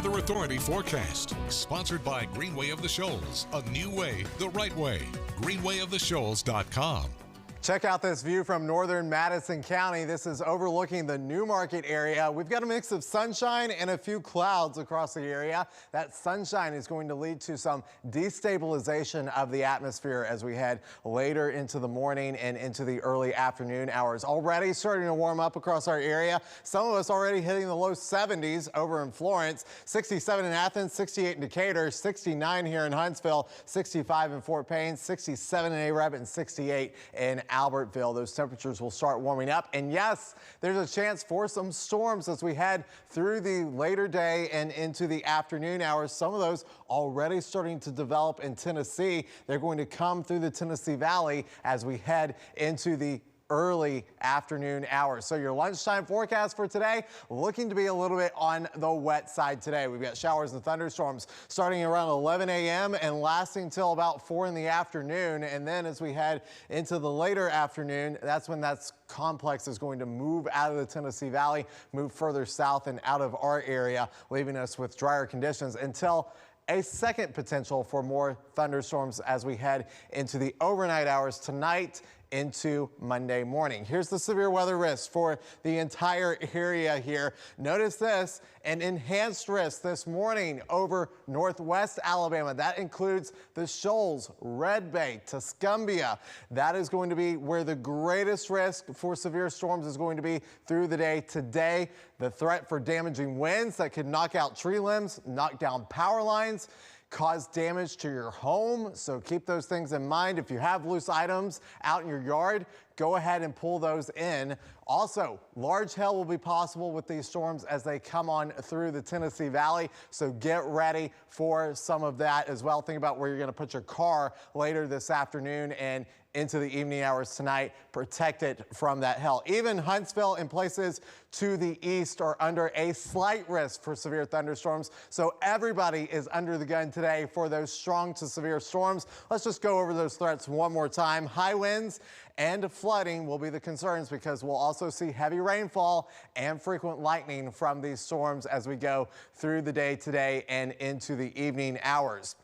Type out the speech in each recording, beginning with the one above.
Weather Authority forecast, sponsored by Greenway of the Shoals, a new way, the right way. GreenwayoftheShoals.com. Check out this view from northern Madison County. This is overlooking the Newmarket area. We've got a mix of sunshine and a few clouds across the area. That sunshine is going to lead to some destabilization of the atmosphere as we head later into the morning and into the early afternoon hours. Already starting to warm up across our area. Some of us already hitting the low 70s over in Florence, 67 in Athens, 68 in Decatur, 69 here in Huntsville, 65 in Fort Payne, 67 in Arab, and 68 in Albertville. Those temperatures will start warming up. And yes, there's a chance for some storms as we head through the later day and into the afternoon hours. Some of those already starting to develop in Tennessee. They're going to come through the Tennessee Valley as we head into the early afternoon hours. So your lunchtime forecast for today looking to be a little bit on the wet side today. We've got showers and thunderstorms starting around 11 a.m. and lasting till about 4 in the afternoon. And then as we head into the later afternoon, that's when that complex is going to move out of the Tennessee Valley, move further south and out of our area, leaving us with drier conditions until a second potential for more thunderstorms as we head into the overnight hours tonight into Monday morning. Here's the severe weather risk for the entire area here. Notice this, an enhanced risk this morning over northwest Alabama. That includes the Shoals, Red Bay, Tuscumbia. That is going to be where the greatest risk for severe storms is going to be through the day today. The threat for damaging winds that could knock out tree limbs, knock down power lines, cause damage to your home. So keep those things in mind. If you have loose items out in your yard, go ahead and pull those in. Also, large hail will be possible with these storms as they come on through the Tennessee Valley. So get ready for some of that as well. Think about where you're going to put your car later this afternoon and into the evening hours tonight. Protect it from that hail. Even Huntsville and places to the east are under a slight risk for severe thunderstorms. So everybody is under the gun today for those strong to severe storms. Let's just go over those threats one more time. High winds and flooding will be the concerns because we'll also see heavy rainfall and frequent lightning from these storms as we go through the day today and into the evening hours.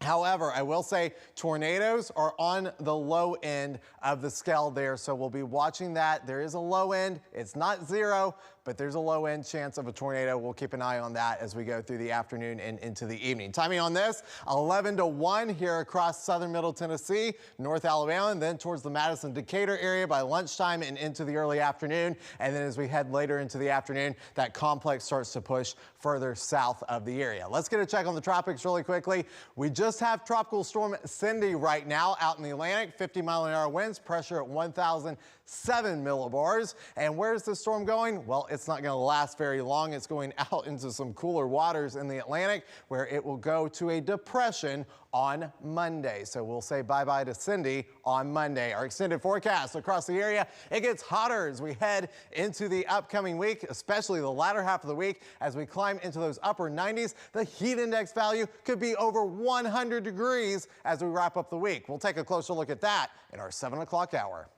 However, I will say tornadoes are on the low end of the scale there, so we'll be watching that. There is a low end. It's not zero, but there's a low end chance of a tornado. We'll keep an eye on that as we go through the afternoon and into the evening. Timing on this, 11 to 1 here across southern middle Tennessee, North Alabama, and then towards the Madison-Decatur area by lunchtime and into the early afternoon. And then as we head later into the afternoon, that complex starts to push further south of the area. Let's get a check on the tropics really quickly. We just have Tropical Storm Cindy right now out in the Atlantic, 50-mile-an-hour winds, pressure at 1,007 millibars. And where's the storm going? Well, it's not going to last very long. It's going out into some cooler waters in the Atlantic where it will go to a depression on Monday. So we'll say bye-bye to Cindy on Monday. Our extended forecast across the area, it gets hotter as we head into the upcoming week, especially the latter half of the week. As we climb into those upper 90s, the heat index value could be over 100 degrees as we wrap up the week. We'll take a closer look at that in our 7 o'clock hour.